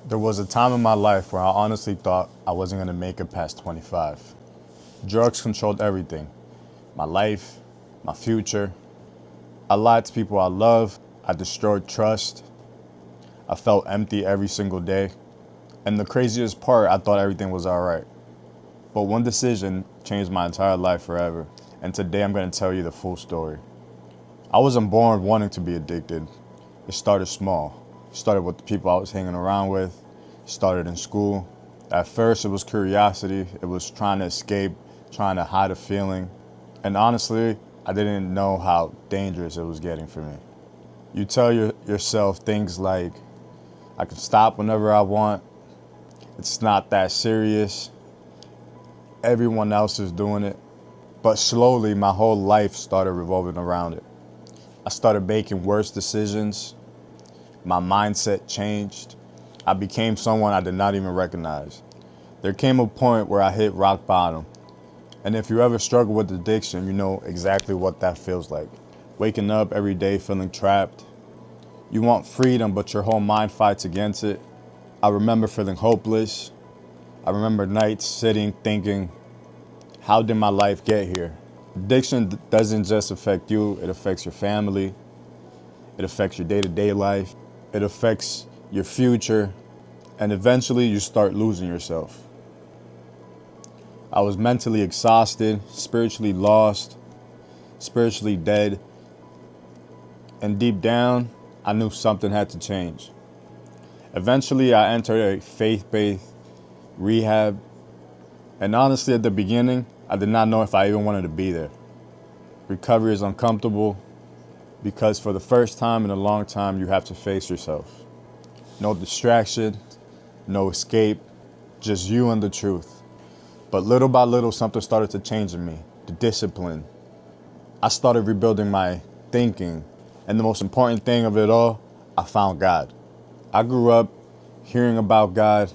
There was a time in my life where I honestly thought I wasn't gonna make it past 25. Drugs controlled everything. My life, my future. I lied to people I love. I destroyed trust. I felt empty every single day. And the craziest part, I thought everything was all right. But one decision changed my entire life forever. And today I'm gonna tell you the full story. I wasn't born wanting to be addicted. It started small. It started with the people I was hanging around with. It started in school. At first it was curiosity. It was trying to escape, trying to hide a feeling. And honestly, I didn't know how dangerous it was getting for me. You tell yourself things like, I can stop whenever I want. It's not that serious. Everyone else is doing it. But slowly, my whole life started revolving around it. I started making worse decisions. My mindset changed. I became someone I did not even recognize. There came a point where I hit rock bottom. And if you ever struggle with addiction, you know exactly what that feels like. Waking up every day feeling trapped. You want freedom, but your whole mind fights against it. I remember feeling hopeless. I remember nights sitting thinking, how did my life get here? Addiction doesn't just affect you, it affects your family. It affects your day-to-day life. It affects your future. And eventually you start losing yourself. I was mentally exhausted, spiritually lost, spiritually dead. And deep down, I knew something had to change. Eventually, I entered a faith-based rehab. And honestly, at the beginning, I did not know if I even wanted to be there. Recovery is uncomfortable because for the first time in a long time, you have to face yourself. No distraction, no escape, just you and the truth. But little by little, something started to change in me, the discipline. I started rebuilding my thinking. And the most important thing of it all, I found God. I grew up hearing about God,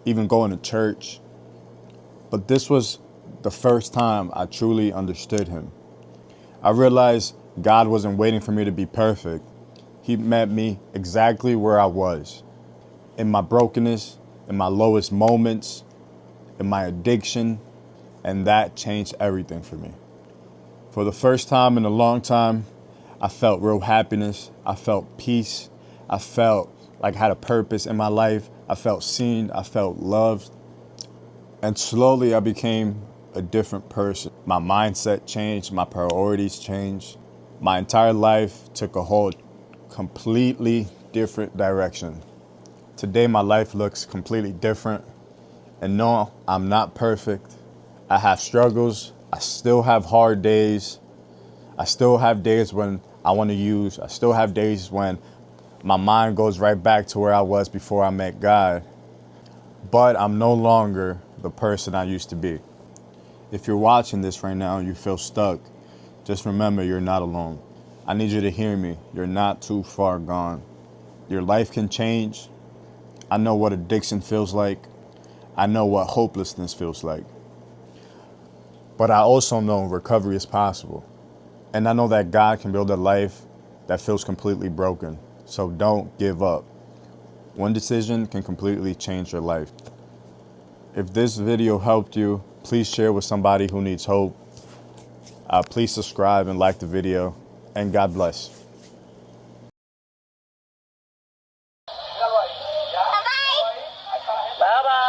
even going to church. But this was the first time I truly understood him. I realized God wasn't waiting for me to be perfect. He met me exactly where I was, in my brokenness, in my lowest moments, in my addiction, and that changed everything for me. For the first time in a long time, I felt real happiness. I felt peace. I felt like I had a purpose in my life. I felt seen. I felt loved. And slowly I became a different person. My mindset changed. My priorities changed. My entire life took a whole completely different direction. Today my life looks completely different. And no, I'm not perfect. I have struggles. I still have hard days. I still have days when I want to use. I still have days when my mind goes right back to where I was before I met God. But I'm no longer the person I used to be. If you're watching this right now and you feel stuck, just remember you're not alone. I need you to hear me. You're not too far gone. Your life can change. I know what addiction feels like. I know what hopelessness feels like. But I also know recovery is possible. And I know that God can build a life that feels completely broken. So don't give up. One decision can completely change your life. If this video helped you, please share with somebody who needs hope. Please subscribe and like the video. And God bless. Bye bye.